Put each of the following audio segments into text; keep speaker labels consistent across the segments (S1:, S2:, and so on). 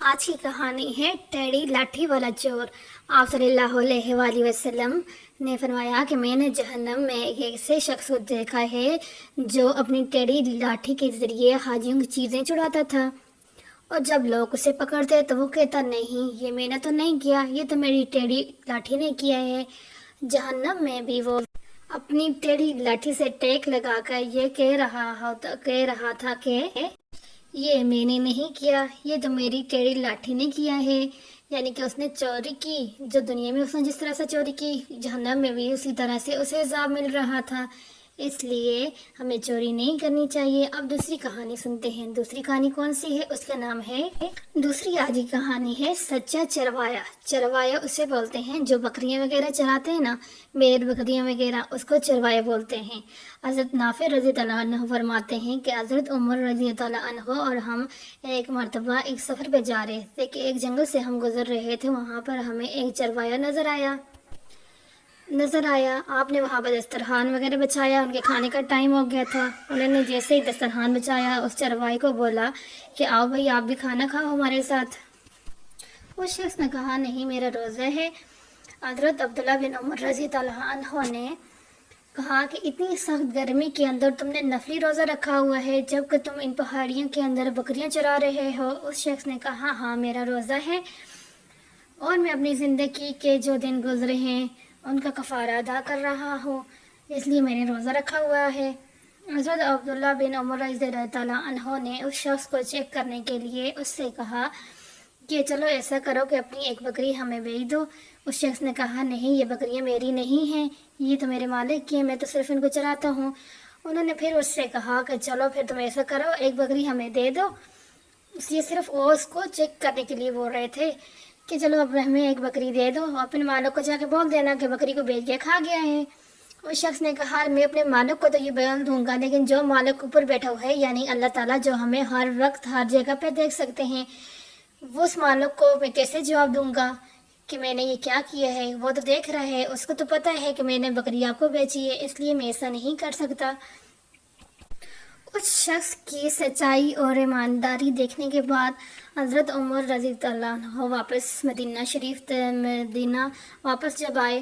S1: آج کی کہانی ہے ٹیڑھی لاٹھی والا چور۔ آپ صلی اللہ علیہ وآلہ وسلم نے فرمایا کہ میں نے جہنم میں ایک ایسے شخص کو دیکھا ہے جو اپنی ٹیڑھی لاٹھی کے ذریعے حاجیوں کی چیزیں چڑھاتا تھا، اور جب لوگ اسے پکڑتے تو وہ کہتا نہیں، یہ میں نے تو نہیں کیا، یہ تو میری ٹیڑھی لاٹھی نے کیا ہے۔ جہنم میں بھی وہ اپنی ٹیڑھی لاٹھی سے ٹیک لگا کر یہ کہہ رہا تھا کہ یہ میں نے نہیں کیا، یہ تو میری ٹیڑھی لاٹھی نے کیا ہے۔ یعنی کہ اس نے چوری کی، جو دنیا میں اس نے جس طرح سے چوری کی، جہنم میں بھی اسی طرح سے اسے عذاب مل رہا تھا۔ اس لیے ہمیں چوری نہیں کرنی چاہیے۔ اب دوسری کہانی سنتے ہیں۔ دوسری کہانی کون سی ہے؟ اس کا نام ہے، دوسری آج کی کہانی ہے سچا چروایا۔ چروایا اسے بولتے ہیں جو بکریاں وغیرہ چراتے ہیں نا، بھیڑ بکریاں وغیرہ، اس کو چروایا بولتے ہیں۔ حضرت نافع رضی اللہ عنہ فرماتے ہیں کہ حضرت عمر رضی اللہ عنہ اور ہم ایک مرتبہ ایک سفر پہ جا رہے تھے کہ ایک جنگل سے ہم گزر رہے تھے، وہاں پر ہمیں ایک چروایا نظر آیا۔ آپ نے وہاں پر دسترخوان وغیرہ بچھایا، ان کے کھانے کا ٹائم ہو گیا تھا۔ انہوں نے جیسے ہی دسترخوان بچھایا، اس چروائی کو بولا کہ آؤ بھائی، آپ بھی کھانا کھاؤ ہمارے ساتھ۔ اس شخص نے کہا نہیں، میرا روزہ ہے۔ حضرت عبداللہ بن عمر رضی اللہ عنہ نے کہا کہ اتنی سخت گرمی کے اندر تم نے نفلی روزہ رکھا ہوا ہے، جبکہ تم ان پہاڑیوں کے اندر بکریاں چرا رہے ہو۔ اس شخص نے کہا ہاں، میرا روزہ ہے اور میں اپنی زندگی کے جو دن گزرے ہیں ان کا کفارہ ادا کر رہا ہوں، اس لیے میں نے روزہ رکھا ہوا ہے۔ حضرت عبداللہ بن عمر رضی اللہ عنہ نے اس شخص کو چیک کرنے کے لیے اس سے کہا کہ چلو ایسا کرو کہ اپنی ایک بکری ہمیں بیچ دو۔ اس شخص نے کہا نہیں، یہ بکریاں میری نہیں ہیں، یہ تو میرے مالک کی ہیں، میں تو صرف ان کو چراتا ہوں۔ انہوں نے پھر اس سے کہا کہ چلو پھر تم ایسا کرو، ایک بکری ہمیں دے دو۔ یہ صرف وہ اس کو چیک کرنے کے لیے بول رہے تھے کہ چلو اب ہمیں ایک بکری دے دو، اپنے مالک کو جا کے بول دینا کہ بکری کو بیچ کے کھا گیا ہے۔ اس شخص نے کہا میں اپنے مالک کو تو یہ بیان دوں گا، لیکن جو مالک اوپر بیٹھا ہوا ہے یعنی اللہ تعالیٰ، جو ہمیں ہر وقت ہر جگہ پہ دیکھ سکتے ہیں، وہ اس مالک کو میں کیسے جواب دوں گا کہ میں نے یہ کیا کیا ہے؟ وہ تو دیکھ رہا ہے، اس کو تو پتہ ہے کہ میں نے بکری آپ کو بیچی ہے، اس لیے میں ایسا نہیں کر سکتا۔ اس شخص کی سچائی اور ایمانداری دیکھنے کے بعد حضرت عمر رضی اللہ عنہ واپس مدینہ واپس جب آئے،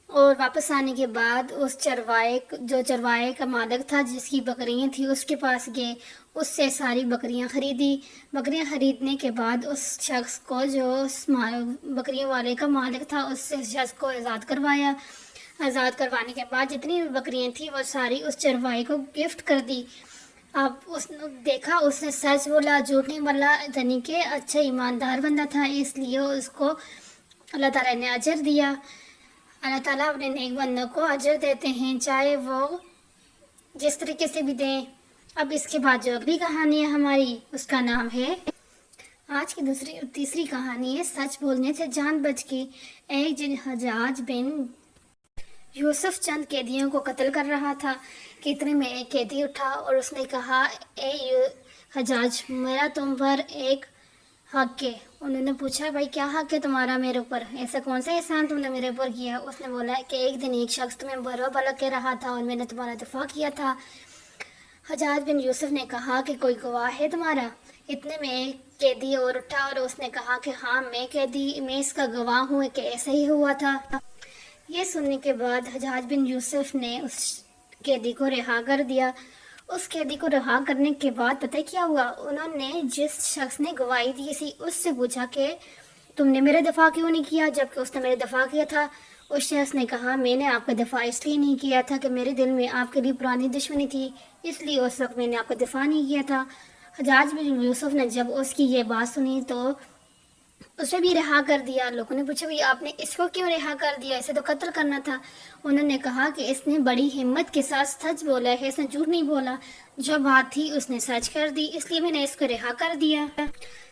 S1: اور واپس آنے کے بعد اس چروائے کا مالک تھا جس کی بکریاں تھیں اس کے پاس گئے، اس سے ساری بکریاں خریدی۔ بکریاں خریدنے کے بعد اس شخص کو، جو اس بکریوں والے کا مالک تھا، اس سے شخص کو آزاد کروایا۔ آزاد کروانے کے بعد جتنی بھی بکریاں تھیں وہ ساری اس چروائی کو گفٹ کر دی۔ اب اس نے دیکھا، اس نے سچ بولا، جھوٹ نہیں بولا، یعنی کہ اچھا ایماندار بندہ تھا، اس لیے اس کو اللہ تعالیٰ نے اجر دیا۔ اللہ تعالیٰ اپنے نیک بندوں کو اجر دیتے ہیں، چاہے وہ جس طریقے سے بھی دیں۔ اب اس کے بعد جو اگلی کہانی ہے ہماری، اس کا نام ہے، آج کی تیسری کہانی ہے سچ بولنے سے جان بچ گئی۔ ایک دن حجاج بن یوسف چند قیدیوں کو قتل کر رہا تھا کہ اتنے میں ایک قیدی اٹھا اور اس نے کہا اے حجاج، میرا تم پر ایک حق ہے۔ انہوں نے پوچھا بھائی کیا حق ہے تمہارا میرے اوپر؟ ایسا کون سا احسان تم نے میرے اوپر کیا؟ اس نے بولا کہ ایک دن ایک شخص تمہیں برا بھلا کہہ رہا تھا اور میں نے تمہارا دفاع کیا تھا۔ حجاج بن یوسف نے کہا کہ کوئی گواہ ہے تمہارا؟ اتنے میں ایک قیدی اور اٹھا اور اس نے کہا کہ ہاں، میں اس کا گواہ ہوں کہ ایسا ہی ہوا تھا۔ یہ سننے کے بعد حجاج بن یوسف نے اس قیدی کو رہا کر دیا۔ اس قیدی کو رہا کرنے کے بعد پتہ کیا ہوا؟ انہوں نے جس شخص نے گواہی دی تھی اس سے پوچھا کہ تم نے میرا دفاع کیوں نہیں کیا، جبکہ اس نے میرا دفاع کیا تھا۔ اس شخص نے کہا میں نے آپ کا دفاع اس لیے نہیں کیا تھا کہ میرے دل میں آپ کے لیے پرانی دشمنی تھی، اس لیے اس وقت میں نے آپ کا دفاع نہیں کیا تھا۔ حجاج بن یوسف نے جب اس کی یہ بات سنی تو اسے بھی رہا کر دیا۔ لوگوں نے پوچھا بھئی آپ نے اس کو کیوں رہا کر دیا؟ اسے تو قتل کرنا تھا۔ انہوں نے کہا کہ اس نے بڑی ہمت کے ساتھ سچ بولا ہے، اس نے جھوٹ نہیں بولا، جو بات تھی اس نے سچ کر دی، اس لیے میں نے اس کو رہا کر دیا۔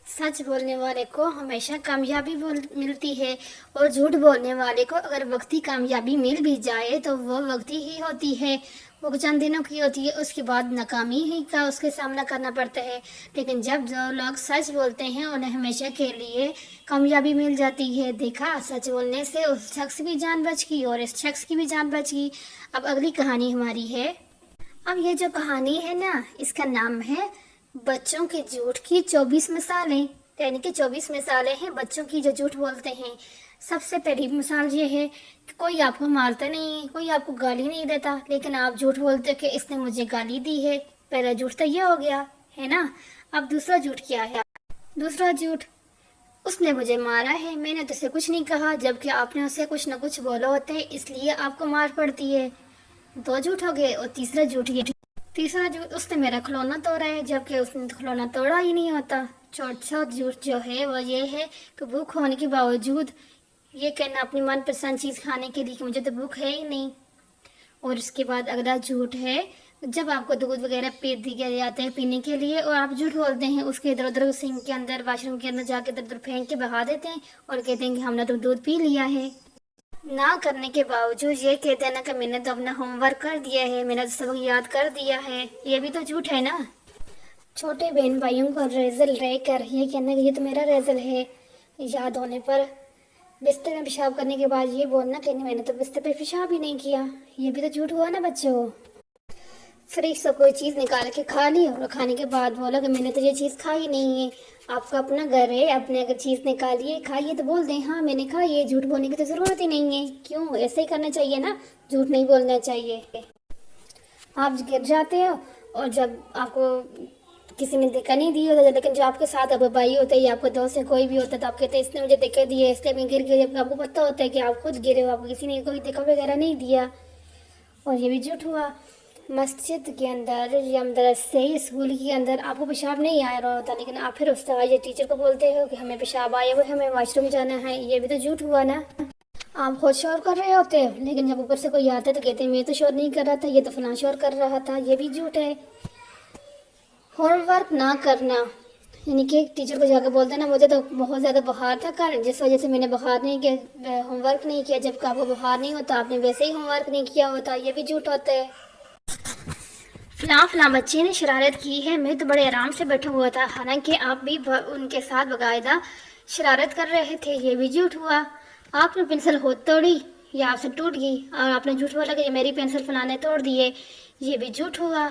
S1: سچ بولنے والے کو ہمیشہ کامیابی ملتی ہے، اور جھوٹ بولنے والے کو اگر وقتی کامیابی مل بھی جائے تو وہ وقتی ہی ہوتی ہے، وہ چند دنوں کی ہوتی ہے، اس کے بعد ناکامی ہی کا اس کے سامنا کرنا پڑتا ہے۔ لیکن جب جو لوگ سچ بولتے ہیں انہیں ہمیشہ کے لیے کامیابی مل جاتی ہے۔ دیکھا، سچ بولنے سے اس شخص کی بھی جان بچ گئی اور اس شخص کی بھی جان بچ گئی۔ اب اگلی کہانی ہماری ہے، اب یہ جو کہانی ہے نا، اس کا نام ہے بچوں کے جھوٹ کی 24 مثالیں۔ یعنی کہ 24 مثالیں ہیں بچوں کی جو جھوٹ بولتے ہیں۔ سب سے پہلی مثال یہ ہے کہ کوئی آپ کو مارتا نہیں ہے، کوئی آپ کو گالی نہیں دیتا، لیکن آپ جھوٹ بولتے کہ اس نے مجھے گالی دی ہے۔ پہلا جھوٹ تو یہ ہو گیا ہے نا۔ اب دوسرا جھوٹ کیا ہے؟ دوسرا جھوٹ، اس نے مجھے مارا ہے، میں نے تو اسے کچھ نہیں کہا، جبکہ آپ نے اسے کچھ نہ کچھ بولا ہوتا ہے، اس لیے آپ کو مار پڑتی ہے۔ دو جھوٹ ہو گئے۔ اور تیسرا جھوٹ اس نے میرا کھلونا توڑا ہے، جبکہ اس نے کھلونا توڑا ہی نہیں ہوتا۔ چوتھا جھوٹ جو ہے وہ یہ ہے کہ بھوک ہونے کے باوجود یہ کہنا اپنی من پسند چیز کھانے کے لیے کہ مجھے تو بھوک ہے ہی نہیں۔ اور اس کے بعد اگلا جھوٹ ہے جب آپ کو دودھ وغیرہ دیے جاتے ہیں پینے کے لیے اور آپ جھوٹ بولتے ہیں، اس کے ادھر ادھر سنک کے اندر، واش روم کے اندر جا کے ادھر ادھر پھینک کے بہا دیتے ہیں اور کہتے ہیں کہ ہم نے تو دودھ پی لیا ہے۔ نہ کرنے کے باوجود یہ کہتے ہیں نا کہ میں نے تو اپنا ہوم ورک کر دیا ہے، میں نے تو سبق یاد کر دیا ہے، یہ بھی تو جھوٹ ہے نا۔ چھوٹے بہن بھائیوں کو ریزل رہ کر یہ کہنا کہ یہ تو میرا ریزل ہے، یاد ہونے پر بستر میں پیشاب کرنے کے بعد یہ بولنا کہ میں نے تو بستر پہ پیشاب ہی نہیں کیا، یہ بھی تو جھوٹ ہوا نا بچوں۔ فریج سے کوئی چیز نکال کے کھا لی اور کھانے کے بعد بولا کہ میں نے تو یہ چیز کھائی نہیں ہے۔ آپ کا اپنا گھر ہے، اپنے اگر چیز نکالیے کھائیے تو بول دیں ہاں میں نے کھائی ہے، جھوٹ بولنے کی تو ضرورت ہی نہیں ہے۔ کیوں؟ ایسے ہی کرنا چاہیے نا، جھوٹ نہیں بولنا چاہیے۔ آپ گر جاتے ہو اور جب آپ کو کسی نے دھکا نہیں دی ہوتا، لیکن جو آپ کے ساتھ اب بھائی ہوتا ہے یا آپ کو دوست ہے کوئی بھی ہوتا ہے تو آپ کہتے ہیں اس نے مجھے دھکا دیا اس لیے میں گر گئی، جب آپ کو پتہ ہوتا ہے کہ آپ خود گرے ہو، آپ کو کسی نے کوئی دھکا وغیرہ نہیں دیا، اور یہ بھی جھوٹ ہوا۔ مسجد کے اندر یا مدرسے اسکول کے اندر آپ کو پیشاب نہیں آ رہا ہوتا، لیکن آپ پھر استاد یا ٹیچر کو بولتے ہو کہ ہمیں پیشاب آیا ہوا ہے، ہمیں واش روم جانا ہے، یہ بھی تو جھوٹ ہوا نا۔ آپ خود شور کر رہے ہوتے ہو لیکن جب اوپر سے کوئی آتا ہے تو کہتے ہیں میں تو شور نہیں کر رہا تھا، یہ تو فلاں شور کر رہا تھا، یہ بھی جھوٹ ہے۔ ہوم ورک نہ کرنا، یعنی کہ ٹیچر کو جا کے بولتے ہیں نا مجھے تو بہت زیادہ بخار تھا کل، جس وجہ سے میں نے بخار نہیں کیا، ہوم ورک نہیں کیا، جب کہ آپ کو بخار نہیں ہوتا، آپ نے ویسے ہی ہوم ورک نہیں کیا ہوتا، یہ بھی جھوٹ ہوتا ہے۔ فلاں بچے نے شرارت کی ہے، میں تو بڑے آرام سے بیٹھا ہوا تھا، حالانکہ آپ بھی ان کے ساتھ باقاعدہ شرارت کر رہے تھے، یہ بھی جھوٹ ہوا۔ آپ نے پنسل خود توڑی یا آپ سے ٹوٹ گئی اور آپ نے جھوٹ بولا کہ میری پنسل فلاں نے توڑ دی ہے، یہ بھی جھوٹ ہوا۔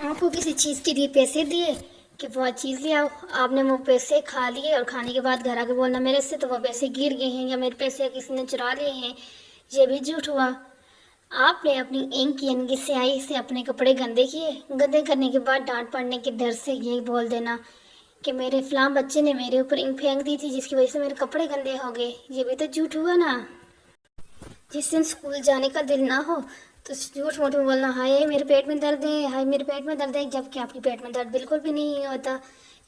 S1: آپ کو کسی چیز کے لیے پیسے دیے کہ وہ چیز لے آؤ، آپ نے وہ پیسے کھا لیے اور کھانے کے بعد گھر آ کے بولنا میرے سے تو وہ پیسے گر گئے ہیں یا میرے پیسے کسی نے چرا لیے ہیں، یہ بھی جھوٹ ہوا۔ آپ نے اپنی اینک یعنی کہ سیاہی سے اپنے کپڑے گندے کیے، گندے کرنے کے بعد ڈانٹ پڑنے کے ڈر سے یہ بول دینا کہ میرے فلاں بچے نے میرے اوپر اینک پھینک دی تھی جس کی وجہ سے میرے کپڑے گندے ہو گئے، یہ بھی تو جھوٹ ہوا نا۔ جس دن اسکول جانے کا دل نہ ہو تو جھوٹ موٹ میں بولنا ہائے میرے پیٹ میں درد ہے، ہائے میرے پیٹ میں درد ہے، جبکہ آپ کے پیٹ میں درد بالکل بھی نہیں ہوتا،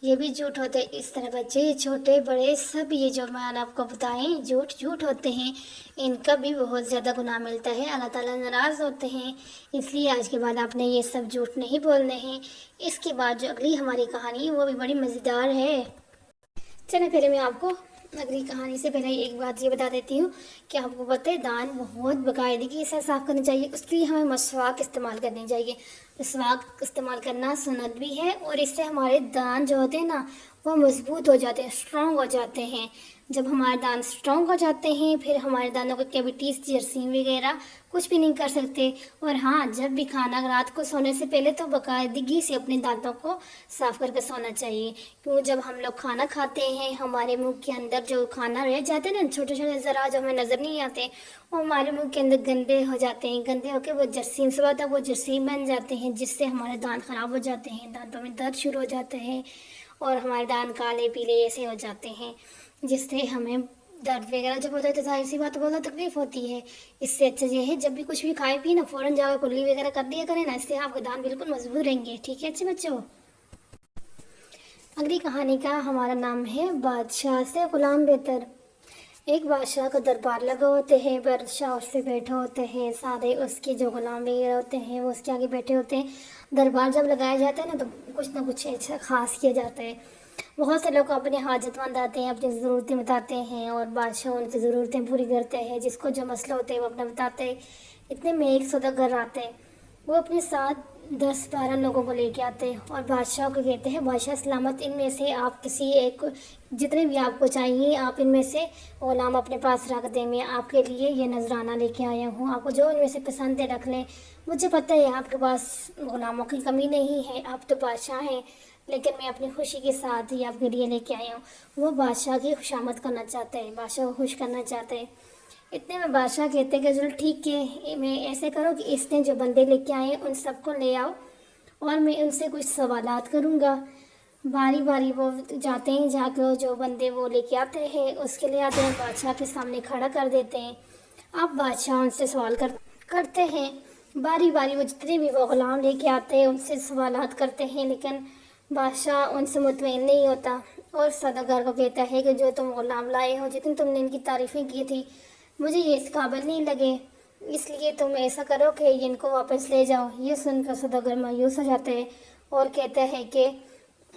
S1: یہ بھی جھوٹ ہوتا ہے۔ اس طرح بچے چھوٹے بڑے سب یہ جو میں نے آپ کو بتائیں جھوٹ ہوتے ہیں، ان کا بھی بہت زیادہ گناہ ملتا ہے، اللہ تعالیٰ ناراض ہوتے ہیں، اس لیے آج کے بعد آپ نے یہ سب جھوٹ نہیں بولنے ہیں۔ اس کے بعد جو اگلی ہماری کہانی وہ بھی بڑی مزیدار ہے۔ چلیں پہلے میں آپ کو اگلی کہانی سے پہلے ایک بات یہ بتا دیتی ہوں کہ آپ کو پتہ ہے دان بہت باقاعدگی سے صاف کرنی چاہیے، اس لیے ہمیں مسواک استعمال کرنی چاہیے۔ مسواک استعمال کرنا سنت بھی ہے اور اس سے ہمارے دان جو ہوتے ہیں نا وہ مضبوط ہو جاتے ہیں، اسٹرانگ ہو جاتے ہیں۔ جب ہمارے دان اسٹرانگ ہو جاتے ہیں پھر ہمارے دانوں کو کیویٹیز جراثیم وغیرہ کچھ بھی نہیں کر سکتے۔ اور ہاں جب بھی کھانا رات کو سونے سے پہلے تو باقاعدگی سے اپنے دانتوں کو صاف کر کے سونا چاہیے، کیونکہ جب ہم لوگ کھانا کھاتے ہیں ہمارے منہ کے اندر جو کھانا رہ جاتے ہیں نا چھوٹے چھوٹے ذرا جو ہمیں نظر نہیں آتے وہ ہمارے منہ کے اندر گندے ہو جاتے ہیں، گندے ہو کے وہ جراثیم سے ہوتا ہے وہ جراثیم بن جاتے ہیں جس سے ہمارے دانت خراب ہو جاتے ہیں، دانتوں میں درد شروع ہو جاتا ہے اور ہمارے دانت کالے پیلے ایسے ہو جاتے ہیں جس سے ہمیں درد وغیرہ جب ہوتا ہے تو ظاہر سی بات بہت تکلیف ہوتی ہے۔ اس سے اچھا یہ ہے جب بھی کچھ بھی کھائے پیے نا فوراً جا کے کلی وغیرہ کر دیا کریں نا، اس سے آپ کے دانت بالکل مضبوط رہیں گے، ٹھیک ہے اچھے بچوں۔ اگلی کہانی کا ہمارا نام ہے بادشاہ سے غلام بہتر۔ ایک بادشاہ کا دربار لگا ہوتے ہیں، بادشاہ اس سے بیٹھے ہوتے ہیں، سارے اس کے جو غلام وغیرہ ہوتے ہیں وہ اس کے آگے بیٹھے ہوتے ہیں۔ دربار جب لگایا جاتا ہے نا تو کچھ نہ کچھ ایسا خاص کیا جاتا ہے، بہت سے لوگ اپنے حاجت مند آتے ہیں، اپنی ضرورتیں بتاتے ہیں اور بادشاہ ان کی ضرورتیں پوری کرتے ہیں، جس کو جو مسئلہ ہوتے ہیں وہ اپنا بتاتے ہیں۔ اتنے میں ایک سوداگر آتے ہیں، وہ اپنے ساتھ 10-12 لوگوں کو لے کے آتے ہیں اور بادشاہ کو کہتے ہیں بادشاہ سلامت ان میں سے آپ کسی ایک کو جتنے بھی آپ کو چاہیے آپ ان میں سے غلام اپنے پاس رکھ دیں، میں آپ کے لیے یہ نذرانہ لے کے آیا ہوں، آپ کو جو ان میں سے پسند ہے رکھ لیں، مجھے پتہ ہے آپ کے پاس غلاموں کی کمی نہیں ہے، آپ تو بادشاہ ہیں، لیکن میں اپنی خوشی کے ساتھ ہی آپ کے لیے لے کے آئی ہوں۔ وہ بادشاہ کی خوشامد کرنا چاہتے ہیں، بادشاہ کو خوش کرنا چاہتے ہیں۔ اتنے میں بادشاہ کہتے ہیں کہ چلو ٹھیک ہے، میں ایسے کرو کہ اس نے جو بندے لے کے آئے ہیں ان سب کو لے آؤ اور میں ان سے کچھ سوالات کروں گا۔ باری باری وہ جاتے ہیں، جا کے جو بندے وہ لے کے آتے ہیں اس کے لیے آتے ہیں، بادشاہ کے سامنے کھڑا کر دیتے ہیں۔ اب بادشاہ ان سے سوال کرتے ہیں، باری باری وہ جتنے بھی وہ غلام لے کے آتے ہیں ان سے سوالات کرتے ہیں، لیکن بادشاہ ان سے مطمئن نہیں ہوتا اور سوداگر کو کہتا ہے کہ جو تم غلام لائے ہو، جتنی تم نے ان کی تعریفیں کی تھی، مجھے یہ اس قابل نہیں لگے، اس لیے تم ایسا کرو کہ ان کو واپس لے جاؤ۔ یہ سن کر سوداگر مایوس ہو جاتے ہیں اور کہتے ہیں کہ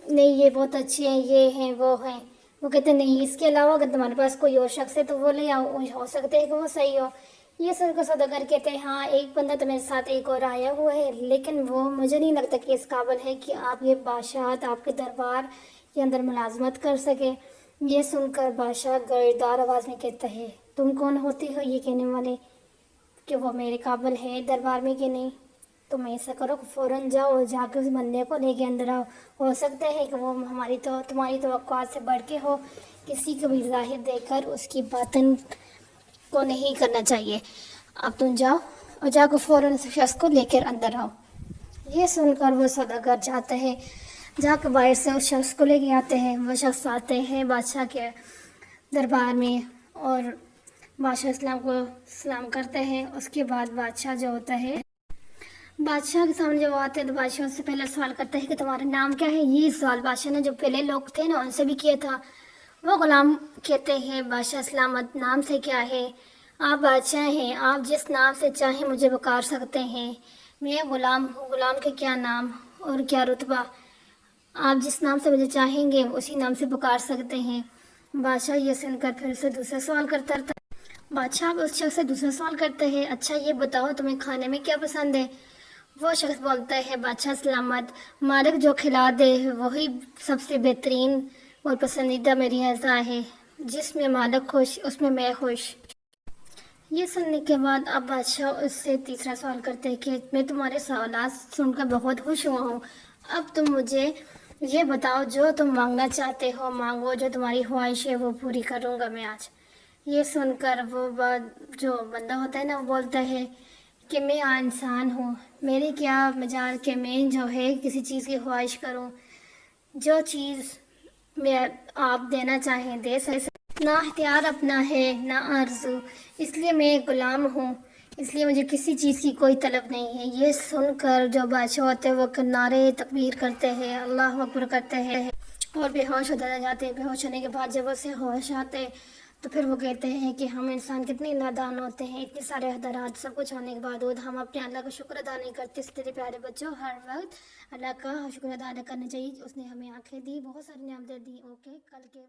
S1: نہیں یہ بہت اچھے ہیں، یہ ہیں وہ ہیں۔ وہ کہتے ہیں نہیں، اس کے علاوہ اگر تمہارے پاس کوئی اور شخص ہے تو وہ لے آؤ، ہو سکتا ہے کہ وہ صحیح ہو۔ یہ سن کر سوداگر کہتے ہیں ہاں ایک بندہ تو میرے ساتھ ایک اور آیا ہوا ہے، لیکن وہ مجھے نہیں لگتا کہ اس قابل ہے کہ آپ یہ بادشاہت، آپ کے دربار کے اندر ملازمت کر سکے۔ یہ سن کر بادشاہ گردار آواز میں کہتا ہے تم کون ہوتے ہو یہ کہنے والے کہ وہ میرے قابل ہے دربار میں کہ نہیں؟ تم ایسا کرو کہ فوراً جاؤ اور جا کے اس بندے کو لے کے اندر آؤ، ہو سکتا ہے کہ وہ تمہاری توقعات سے بڑھ کے ہو، کسی کو بھی ظاہر دیکھ کر اس کی باطن کو نہیں کرنا چاہیے۔ اب تم جاؤ اور جا کے فوراً اس شخص کو لے کر اندر آؤ۔ یہ سن کر وہ سوداگر جاتے ہیں، جا کے باہر سے اس شخص کو لے کے آتے ہیں۔ وہ شخص آتے ہیں بادشاہ کے دربار میں اور بادشاہ اسلام کو سلام کرتے ہیں۔ اس کے بعد بادشاہ جو ہوتا ہے، بادشاہ کے سامنے جب آتے ہیں تو بادشاہ اس سے پہلے سوال کرتا ہے کہ تمہارا نام کیا ہے۔ یہ سوال بادشاہ نے جو پہلے لوگ تھے نا ان سے بھی کیا تھا۔ وہ غلام کہتے ہیں بادشاہ سلامت نام سے کیا ہے؟ آپ بادشاہ ہیں، آپ جس نام سے چاہیں مجھے پکار سکتے ہیں، میں غلام ہوں، غلام کے کیا نام اور کیا رتبہ، آپ جس نام سے مجھے چاہیں گے اسی نام سے پکار سکتے ہیں۔ بادشاہ یہ سن کر پھر اسے دوسرا سوال کرتا رہتا ہے۔ بادشاہ اس شخص سے دوسرا سوال کرتے ہیں اچھا یہ بتاؤ تمہیں کھانے میں کیا پسند ہے؟ وہ شخص بولتا ہے بادشاہ سلامت مالک جو کھلا دے وہی سب سے بہترین اور پسندیدہ میری غذا ہے، جس میں مالک خوش اس میں میں خوش۔ یہ سننے کے بعد اب بادشاہ اس سے تیسرا سوال کرتے ہیں کہ میں تمہارے سوالات سن کر بہت خوش ہوا ہوں، اب تم مجھے یہ بتاؤ جو تم مانگنا چاہتے ہو مانگو، جو تمہاری خواہش ہے وہ پوری کروں گا میں آج۔ یہ سن کر وہ جو بندہ ہوتا ہے نا وہ بولتا ہے کہ میں انسان ہوں، میری کیا مجال کہ میں جو ہے کسی چیز کی خواہش کروں، جو چیز میں آپ دینا چاہیں دے سکتے، نہ اختیار اپنا ہے نہ آرزو، اس لیے میں ایک غلام ہوں، اس لیے مجھے کسی چیز کی کوئی طلب نہیں ہے۔ یہ سن کر جو بادشاہ ہوتے ہیں وہ نعرے تکبیر کرتے ہیں، اللہ اکبر کرتے ہیں اور بے ہوش ہو جاتے ہیں۔ بے ہوش ہونے کے بعد جب اسے ہوش آتے تو پھر وہ کہتے ہیں کہ ہم انسان کتنے نادان ہوتے ہیں، اتنے سارے حضرات سب کچھ ہونے کے بعد ہم اپنے اللہ کا شکر ادا نہیں کرتے۔ اس لیے پیارے بچوں ہر وقت اللہ کا شکر ادا کرنا چاہیے، اس نے ہمیں آنکھیں دی، بہت ساری نعمتیں دی۔ اوکے، کل کے